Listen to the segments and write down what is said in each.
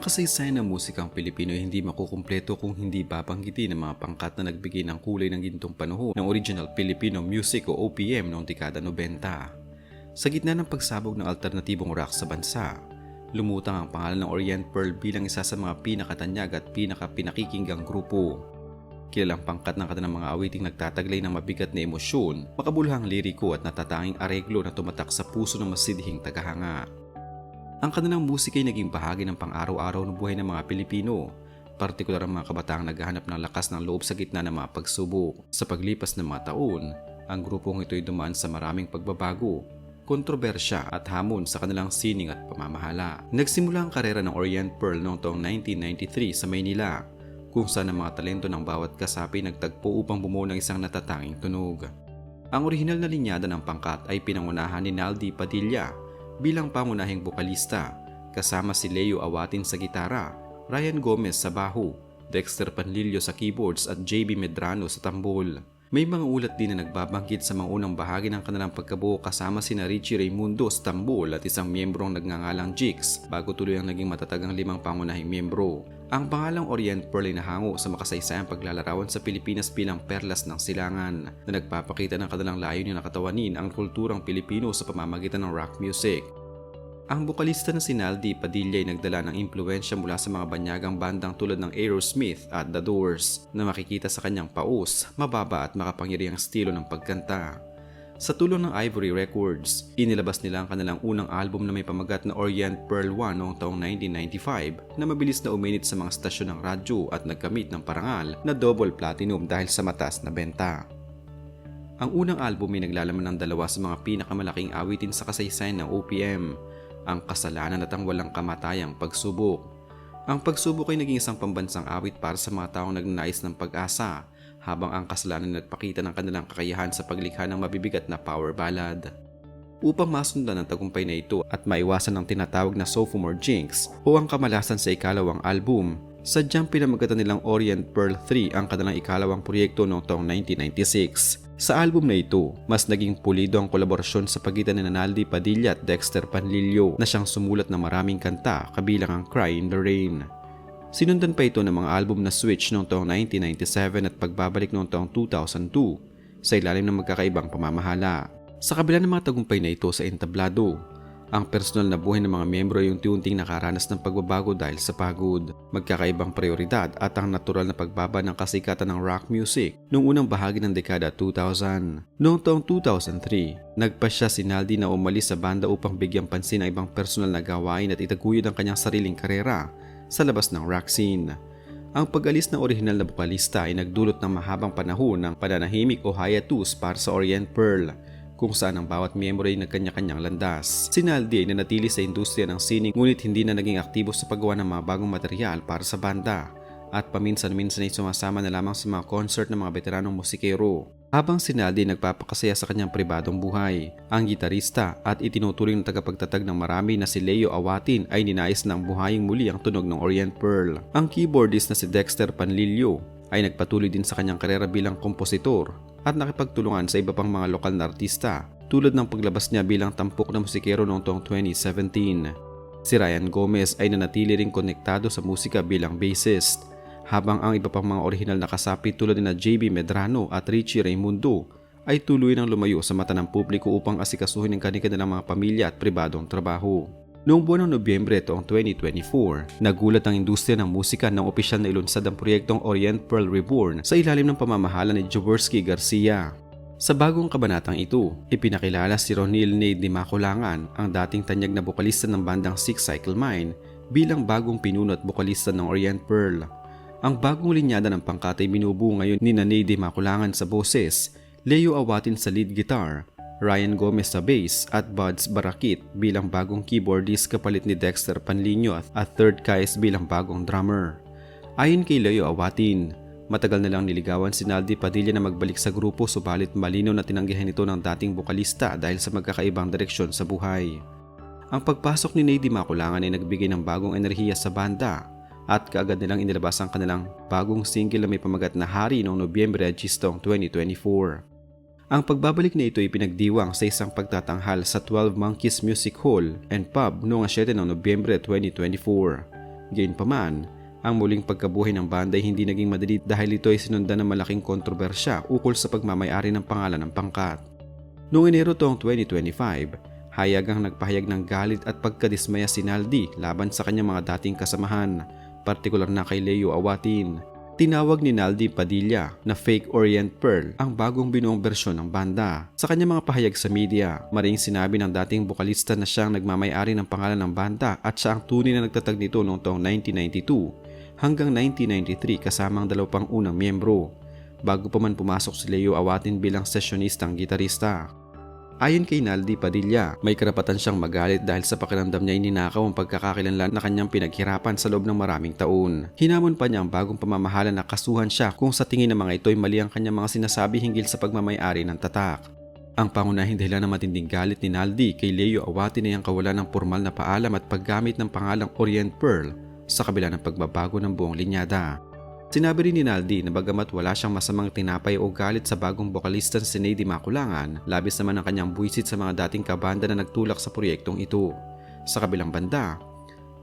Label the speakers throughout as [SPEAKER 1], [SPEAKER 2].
[SPEAKER 1] kasaysayan ng musikang Pilipino ay hindi makukumpleto kung hindi babanggitin ang mga pangkat na nagbigay ng kulay ng gintong panahon ng original Filipino music o OPM noong dekada 90. Sa gitna ng pagsabog ng alternatibong rock sa bansa, lumutang ang pangalan ng Orient Pearl bilang isa sa mga pinakatanyag at pinakapinakikinggang grupo. Kilalang pangkat ng kanilang mga awiting nagtataglay ng mabigat na emosyon, makabuluhang liriko at natatanging areglo na tumatak sa puso ng masidhing tagahanga. Ang kanilang musika ay naging bahagi ng pang-araw-araw na buhay ng mga Pilipino, partikular ang mga kabataang naghahanap ng lakas ng loob sa gitna ng mga pagsubok. Sa paglipas ng mga taon, ang grupong ito ay dumaan sa maraming pagbabago, kontrobersya at hamon sa kanilang sining at pamamahala. Nagsimula ang karera ng Orient Pearl noong taong 1993 sa Maynila, kung saan ang mga talento ng bawat kasapi nagtagpo upang bumuo ng isang natatanging tunog. Ang orihinal na linyada ng pangkat ay pinangunahan ni Naldi Padilla bilang pangunahing bokalista, kasama si Leo Awatin sa gitara, Ryan Gomez sa baho, Dexter Panlilio sa keyboards at JB Medrano sa tambol. May mga ulat din na nagbabanggit sa mga unang bahagi ng kanilang pagkabuo kasama sina Richie Raimundo sa tambol at isang miyembrong nagngangalang Jix bago tuloy ang naging matatag ang 5 pangunahing miyembro. Ang pangalang Orient Pearl ay nahango sa makasaysayang paglalarawan sa Pilipinas bilang perlas ng silangan na nagpapakita ng kanilang layunin na katawanin ang kulturang Pilipino sa pamamagitan ng rock music. Ang bokalista na si Naldi Padilla ay nagdala ng impluwensya mula sa mga banyagang bandang tulad ng Aerosmith at The Doors na makikita sa kanyang paus, mababa at makapangyarihang estilo ng pagkanta. Sa tulong ng Ivory Records, inilabas nila ang kanilang unang album na may pamagat na Orient Pearl 1 noong taong 1995 na mabilis na uminit sa mga stasyon ng radyo at nagkamit ng parangal na double platinum dahil sa mataas na benta. Ang unang album ay naglalaman ng dalawa sa mga pinakamalaking awitin sa kasaysayan ng OPM, ang kasalanan at ang walang kamatayang pagsubok. Ang pagsubok ay naging isang pambansang awit para sa mga taong nagnanais ng pag-asa, habang ang kasalanan ay nagpakita ng kanilang kakayahan sa paglikha ng mabibigat na power ballad. Upang masundan ang tagumpay na ito at maiwasan ang tinatawag na sophomore jinx o ang kamalasan sa ikalawang album, sadyang pinamagatan nilang Orient Pearl 3 ang kanilang ikalawang proyekto noong taong 1996. Sa album na ito, mas naging pulido ang kolaborasyon sa pagitan ni Naldi Padilla at Dexter Panlilio na siyang sumulat ng maraming kanta kabilang ang Cry in the Rain. Sinundan pa ito ng mga album na Switch noong taong 1997 at Pagbabalik noong taong 2002 sa ilalim ng magkakaibang pamamahala. Sa kabila ng mga tagumpay na ito sa entablado, ang personal na buhay ng mga miyembro ay unti-unting nakaranas ng pagbabago dahil sa pagod, magkakaibang prioridad at ang natural na pagbaba ng kasikatan ng rock music noong unang bahagi ng dekada 2000. Noong taong 2003, nagpasya si Naldi na umalis sa banda upang bigyang pansin ang ibang personal na gawain at itaguyod ang kanyang sariling karera sa labas ng rock scene. Ang pag-alis ng orihinal na bokalista ay nagdulot ng mahabang panahon ng pananahimik o hiatus para sa Orient Pearl, kung saan ang bawat miyembro ay nagkanya-kanyang landas. Si Naldi ay nanatili sa industriya ng sining ngunit hindi na naging aktibo sa paggawa ng mga bagong material para sa banda at paminsan-minsan ay sumasama na lamang sa mga concert ng mga veteranong musikero. Habang si Naldi nagpapakasaya sa kanyang pribadong buhay, ang gitarista at itinuturing na tagapagtatag ng marami na si Leo Awatin ay ninais ng buhaying muli ang tunog ng Orient Pearl. Ang keyboardist na si Dexter Panlilio ay nagpatuloy din sa kanyang karera bilang kompositor at nakipagtulungan sa iba pang mga lokal na artista tulad ng paglabas niya bilang tampok na musikero noong taong 2017. Si Ryan Gomez ay nanatili ring konektado sa musika bilang bassist, habang ang iba pang mga orihinal na kasapi tulad na JB Medrano at Richie Raimundo ay tuloy nang lumayo sa mata ng publiko upang asikasuhin ang kanilang mga pamilya at pribadong trabaho. Noong buwan ng Nobyembre taong 2024, nagulat ang industriya ng musika nang opisyal na ilunsad ang proyektong Orient Pearl Reborn sa ilalim ng pamamahala ni Jaworski Garcia. Sa bagong kabanatang ito, ipinakilala si Ronil Nate de Maculangan, ang dating tanyag na bokalista ng bandang Six Cycle Mine, bilang bagong pinuno at bokalista ng Orient Pearl. Ang bagong linyada ng pangkat ay binubuo ngayon ni Nate de Maculangan sa boses, Leo Awatin sa lead guitar, Ryan Gomez sa bass at Buds Barakit bilang bagong keyboardist kapalit ni Dexter Panlilio at Third Kais bilang bagong drummer. Ayon kay Leo Awatin, matagal na lang niligawan si Naldi Padilla na magbalik sa grupo subalit malinaw na tinanggihan ito ng dating bokalista dahil sa magkakaibang direksyon sa buhay. Ang pagpasok ni Nate Maculangan ay nagbigay ng bagong enerhiya sa banda at kaagad nilang inilabas ang kanilang bagong single na may pamagat na Hari noong Nobyembre at Gistong 2024. Ang pagbabalik na ito ay pinagdiwang sa isang pagtatanghal sa 12 Monkeys Music Hall and Pub noong 7 ng Nobyembre 2024. Gayunpaman, ang muling pagkabuhay ng banda ay hindi naging madali dahil ito ay sinundan ng malaking kontrobersya ukol sa pagmamay-ari ng pangalan ng pangkat. Noong Enero taong 2025, hayag ang nagpahayag ng galit at pagkadismaya si Naldi laban sa kanyang mga dating kasamahan, partikular na kay Leo Awatin. Tinawag ni Naldi Padilla na Fake Orient Pearl ang bagong binuong bersyon ng banda. Sa kanyang mga pahayag sa media, maring sinabi ng dating bokalista na siyang nagmamay-ari ng pangalan ng banda at siya ang tunay na nagtatag nito noong taong 1992 hanggang 1993 kasama ang 2 pang unang miyembro, bago pa man pumasok si Leo Awatin bilang sesyonistang gitarista. Ayon kay Naldi Padilla, may karapatan siyang magalit dahil sa pakiramdam niya ninakaw ang pagkakakilanlan na kanyang pinaghirapan sa loob ng maraming taon. Hinamon pa niya ang bagong pamamahala na kasuhan siya kung sa tingin ng mga ito ay mali ang kanyang mga sinasabi hinggil sa pagmamay-ari ng tatak. Ang pangunahing dahilan ng matinding galit ni Naldi kay Leo Awatin ay ang kawalan ng formal na paalam at paggamit ng pangalang Orient Pearl sa kabila ng pagbabago ng buong linyada. Sinabi rin ni Naldi na bagamat wala siyang masamang tinapay o galit sa bagong bokalista si Nady Maculangan, labis naman ang kanyang buwisit sa mga dating kabanda na nagtulak sa proyektong ito. Sa kabilang banda,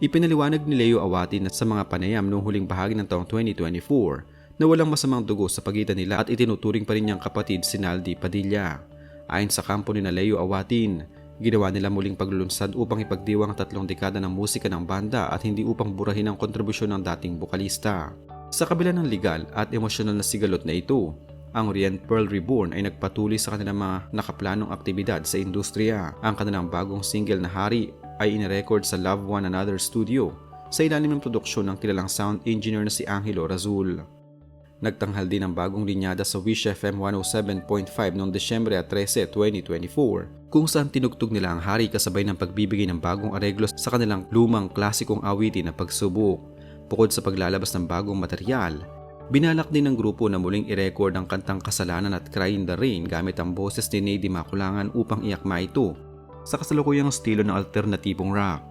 [SPEAKER 1] ipinaliwanag ni Leo Awatin sa mga panayam noong huling bahagi ng taong 2024 na walang masamang dugo sa pagitan nila at itinuturing pa rin niyang kapatid si Naldi Padilla. Ayon sa kampo ni Leo Awatin, ginawa nila muling paglulunsad upang ipagdiwang ang 3 dekada ng musika ng banda at hindi upang burahin ang kontribusyon ng dating bokalista. Sa kabila ng legal at emosyonal na sigalot na ito, ang Orient Pearl Reborn ay nagpatuloy sa kanilang mga nakaplanong aktibidad sa industriya. Ang kanilang bagong single na Hari ay inirecord sa Love One Another Studio sa ilalim ng produksyon ng kilalang sound engineer na si Angelo Razul. Nagtanghal din ang bagong linyada sa Wish FM 107.5 noong Desyembre 13, 2024 kung saan tinugtog nila ang Hari kasabay ng pagbibigay ng bagong areglo sa kanilang lumang klasikong awitin na Pagsubok. Bukod sa paglalabas ng bagong material, binalak din ng grupo na muling i-record ang kantang Kasalanan at Cry in the Rain gamit ang boses ni Nady Maculangan upang iakma ito sa kasalukuyang estilo ng alternatibong rock.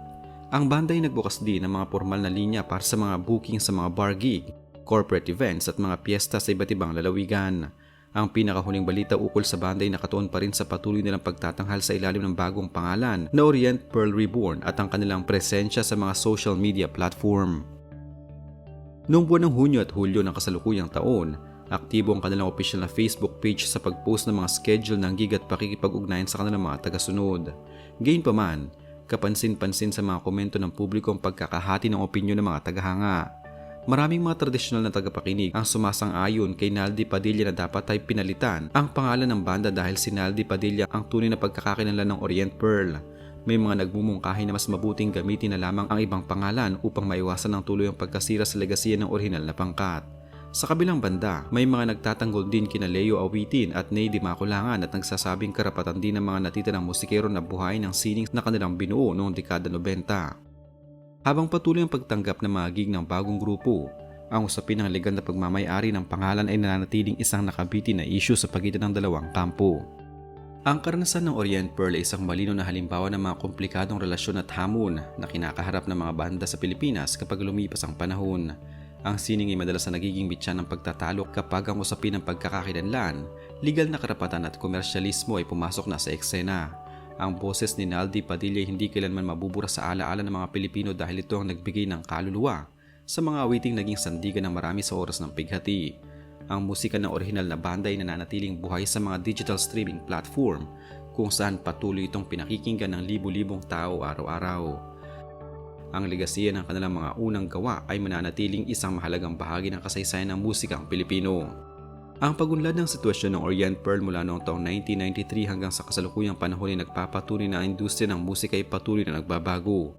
[SPEAKER 1] Ang banda ay nagbukas din ng mga formal na linya para sa mga booking sa mga bar gig, corporate events at mga piyesta sa iba't ibang lalawigan. Ang pinakahuling balita ukol sa banda ay nakatuon pa rin sa patuloy nilang pagtatanghal sa ilalim ng bagong pangalan na Orient Pearl Reborn at ang kanilang presensya sa mga social media platform. Noong buwan ng Hunyo at Hulyo ng kasalukuyang taon, aktibo ang kanilang opisyal na Facebook page sa pag-post ng mga schedule ng gig at pakikipag-ugnayan sa kanilang mga tagasunod. Gayunpaman, kapansin-pansin sa mga komento ng publiko ang pagkakahati ng opinyon ng mga tagahanga. Maraming mga tradisyonal na tagapakinig ang sumasang-ayon kay Naldi Padilla na dapat ay pinalitan ang pangalan ng banda dahil si Naldi Padilla ang tunay na pagkakakilanlan ng Orient Pearl. May mga nagmumungkahi na mas mabuting gamitin na lamang ang ibang pangalan upang maiwasan ng tuloy ang pagkasira sa legasiya ng orihinal na pangkat. Sa kabilang banda, may mga nagtatanggol din kina Leo Awitin at Nady Maculangan at nagsasabing karapatan din ng mga natitirang musikero na buhayin ang sining na kanilang binuo noong dekada 90. Habang patuloy ang pagtanggap ng mga gig ng bagong grupo, ang usapin ng legal na pagmamay-ari ng pangalan ay nananatiling isang nakabitin na issue sa pagitan ng dalawang kampo. Ang karanasan ng Orient Pearl ay isang malinaw na halimbawa ng mga komplikadong relasyon at hamon na kinakaharap ng mga banda sa Pilipinas kapag lumipas ang panahon. Ang sining ay madalas na nagiging bityan ng pagtatalo kapag ang usapin ng pagkakakilanlan, legal na karapatan at komersyalismo ay pumasok na sa eksena. Ang boses ni Naldi Padilla ay hindi kailanman mabubura sa alaala ng mga Pilipino dahil ito ang nagbigay ng kaluluwa sa mga awiting naging sandigan ng marami sa oras ng pighati. Ang musika ng orihinal na banda ay nananatiling buhay sa mga digital streaming platform kung saan patuloy itong pinakikinggan ng libu-libong tao araw-araw. Ang legasiya ng kanilang mga unang gawa ay mananatiling isang mahalagang bahagi ng kasaysayan ng musikang Pilipino. Ang pagunlad ng sitwasyon ng Orient Pearl mula noong taong 1993 hanggang sa kasalukuyang panahon ay nagpapatunay na ang industriya ng musika ay patuloy na nagbabago.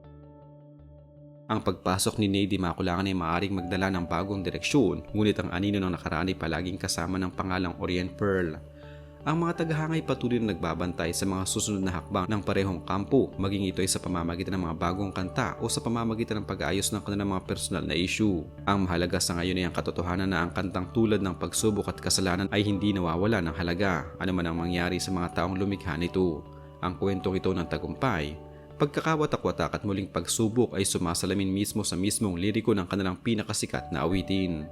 [SPEAKER 1] Ang pagpasok ni Nady Maculangan ay maaaring magdala ng bagong direksyon, ngunit ang anino ng nakaraan ay palaging kasama ng pangalang Orient Pearl. Ang mga tagahanga ay patuloy na nagbabantay sa mga susunod na hakbang ng parehong kampo, maging ito ay sa pamamagitan ng mga bagong kanta o sa pamamagitan ng pag-aayos ng kanilang mga personal na issue. Ang mahalaga sa ngayon ay ang katotohanan na ang kantang tulad ng Pagsubok at Kasalanan ay hindi nawawala ng halaga, anuman ang mangyari sa mga taong lumikha nito. Ang kwentong ito ng tagumpay, pagkakawatak-watak at muling pagsubok ay sumasalamin mismo sa mismong liriko ng kanilang pinakasikat na awitin.